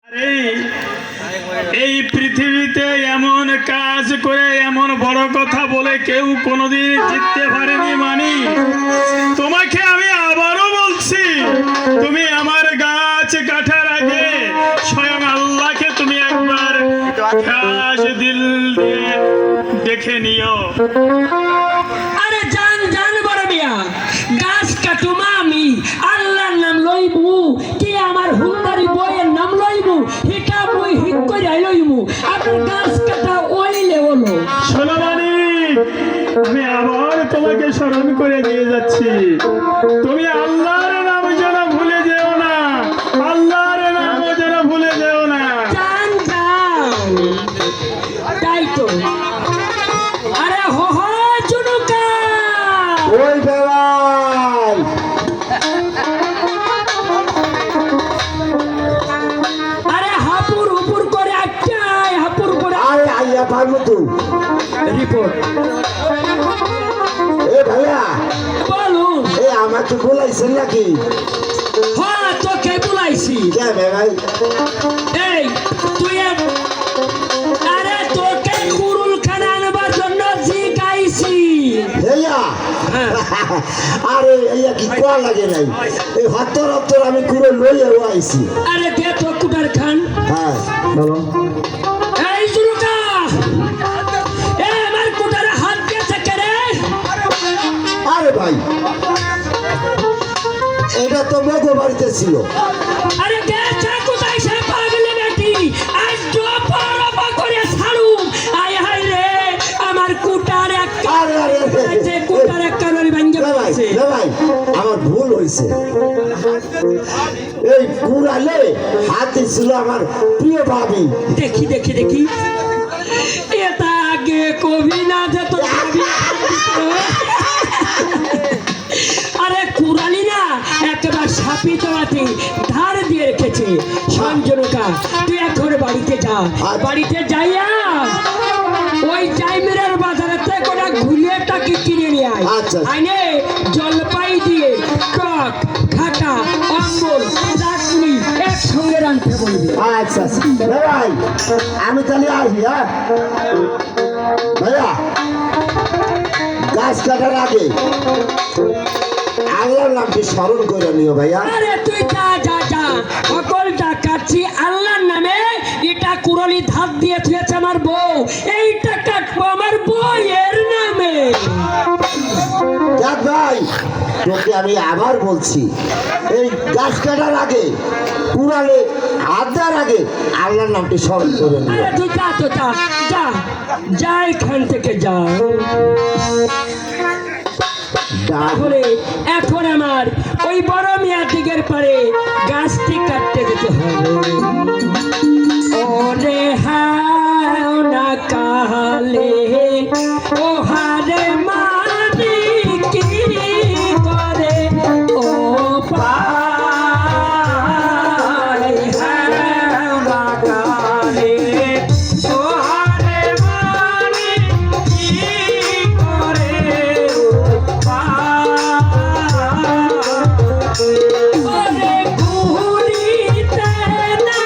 এই পৃথিবীতে এমন কাজ করে এমন বড় কথা বলে কেউ কোনোদিন জিততে পারেনি। মানি তোমাকে আমি আবারও বলছি, তুমি আমার গাছ কাটার আগে স্বয়ং আল্লাহকে তুমি একবার খাস দিল দিয়ে দেখে নিও। আরে জান জান বড় মিয়া, গাছ কাটুমা আমি আল্লাহর নাম লইবু কি আমার হুন্দারি বইয়ের নাম লইবু এটা বই হিক করে লইবু। আপনার গাছ কাটা ওইলে হলো। শোনো মানি, আমি আবার তোমাকে স্মরণ করে দিয়ে যাচ্ছি, তুমি আল্লাহর নাম যেন ভুলে যেও না, আল্লাহর নাম যেন ভুলে যেও না। জান জান তাই তো। আরে হো হো চুনুকা ওই বেলাল আরে হাপুর হুপুর করে আটটাই হাপুর করে আরে আইয়া পারবো তো। রিপোর্ট এ ভাইয়া, বলুন। এ আমাকে বলাইছেন নাকি? হ্যাঁ তোকে বলাইছি। কে ভাই? এই তুই আরে তোকে কুরুল খানা আনবার জন্য জিগাইছি। ভাইয়া হ্যাঁ। আরে এইয়া কি কোয়া লাগে নাই, এই হত্তর হত্তর আমি কুড়ে লইয়া আইছি। আরে দে তো কুটার খান। হ্যাঁ বলো। এই জুলুকা এ আমার কুটারে হাত দিয়েছে কে রে? আরে ভাই, এটা তো মগো বাড়িতে ছিল। আরে গেছে কোথায় সে পাগলে বেটি? আজ জপরপা করে ছাড়ুম। আয় হায় রে আমার কুটার এক আরে আরে যে কুটার এক কারণে ভাঙ্গে না ভাই, গেছে। না ভাই, আমার ভুল হয়েছে। এই কুড়ালে হাত দিছিল আমার প্রিয় ভাবি। দেখি দেখি দেখি এটা আগে কবি না যে তো কবি। আরে কুরালি না একবার সাপি তোলাতে ধার দিয়ে রেখেছে। সঞ্জনকা তুই এখন বাড়িতে যা, বাড়িতে যাইয়া ওই টাইমের বাজারে থেকে ওটা ঘুরিয়ে টাকি কিনে নিয়ে আয়। আচ্ছা। আইনে জলপাই দিয়ে টক ঘাটা অম্বল চাটনি একসঙ্গে রাঁধতে বলবি। আচ্ছা না ভাই, আমি তাহলে আসি। হ্যাঁ ভাইয়া, গাছ কাটার আগে আল্লাহর নামটি স্মরণ করে নিও ভাইয়া। আরে তুই যা যা যা, সকলটা কাটছি আল্লাহর নামে। এটা কুরলি ধার দিয়ে থুয়েছে আমার বউ, এইটা কাটবো আমার বউয়ের নামে। দেখ ভাই, তোকে আমি আবার বলছি, এই গাছ কাটার আগে কুড়ালে হাত দেওয়ার আগে আল্লাহর নামটি স্মরণ করে নিও। আরে তুই যা তো যা যা যা এখান থেকে যা। তাহলে এখন আমার ওই বড় মিয়া দিকের পারে গাছটি কাটতে যেতে হবে। ওরে হাও না কালে ও হারে মানি কি করে ও পাই হাও না কালে ও হারে মানি কি করে ও পাই। ওরে ঘুরিতে না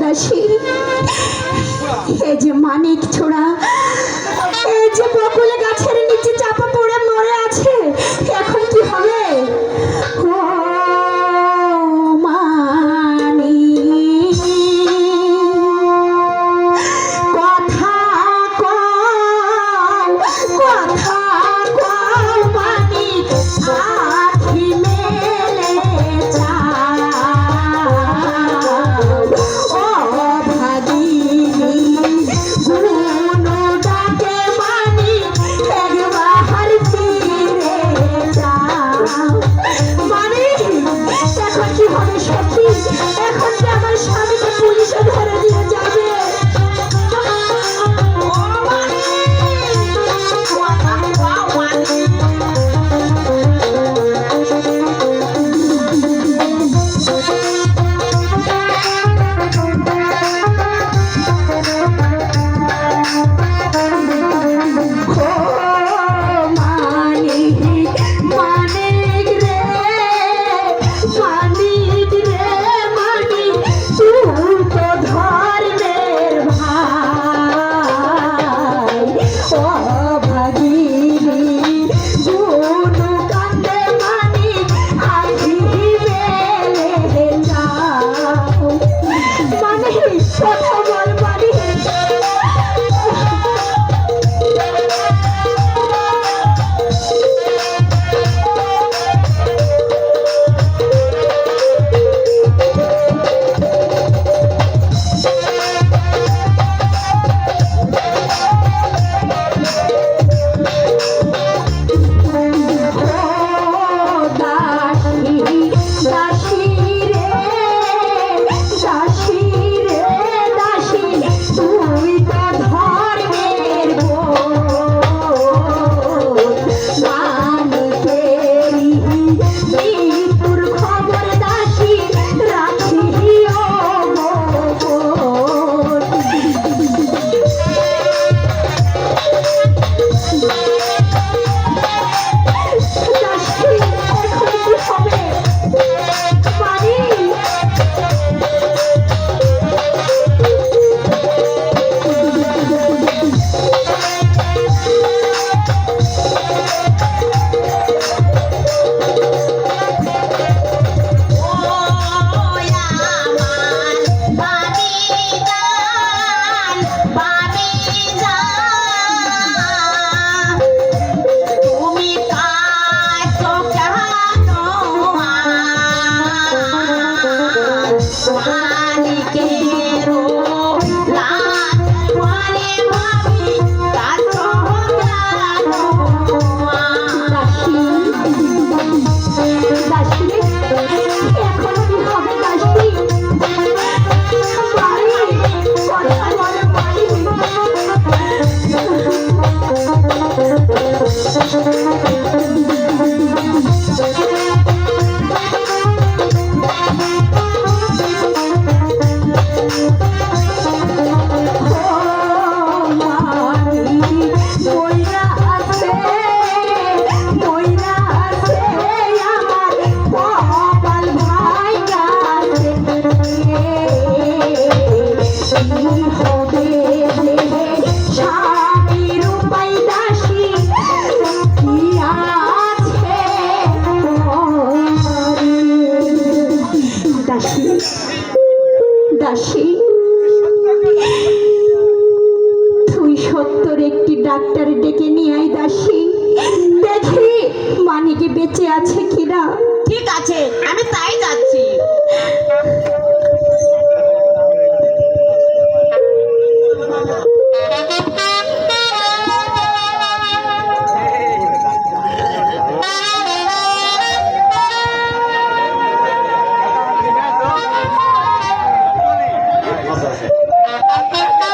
দাসী, এই যে মানিক ছোড়া, এই যে বকুল গাছের নিচে চাপা পড়ে মরে আছে, এখন কি হবে? ও মানিক, কথা কও, কথা কও মানিক, আখি মেলে চাও। ও ভাগিনী গুনো ডাকে মানিক, একবার ফিরে যাও। মানিক, এখন কি হবে সখী? এখন যে আমার স্বামীকে পুলিশে ধরে নিয়ে যাবে। ও মানিক, কথা কও মানিক। মানিক রে, মানিক রে, মানিক, তুই তো ধর্মের ভাই। ও ভাগিনী গুনো কান্দে মানিক, আখি মেলে যাও। মানিক, কথা বল মানিক। দাসী, দাসী রে, দাসী রে, দাসী, তুই তো ধর্মের বোন। মানিকেরি মৃত্যুর খবর দাসী রাখিও গোপন। দাসী, এখন কি হবে? মানিক, তুমি কাছো কেন মানিকেরো লাজ ঘরে ভাবি কাছো কেন? দাসী, দাসী, এখন কি হবে দাসী? মানিক, কথা বল মানিক। ময়রা আছে, ময়রা আছে আমার কপাল ভাই গাছে। কি হবে দেহে স্বামীর উপায় দাসী, কি আছে দাসী, দাসী, তুই সত্তর একটি ডাক্তার ডেকে নিয়ে আয় দাসী, দেখি মানিকে বেঁচে আছে কিনা। ঠিক আছে, আমি তাই যাচ্ছি।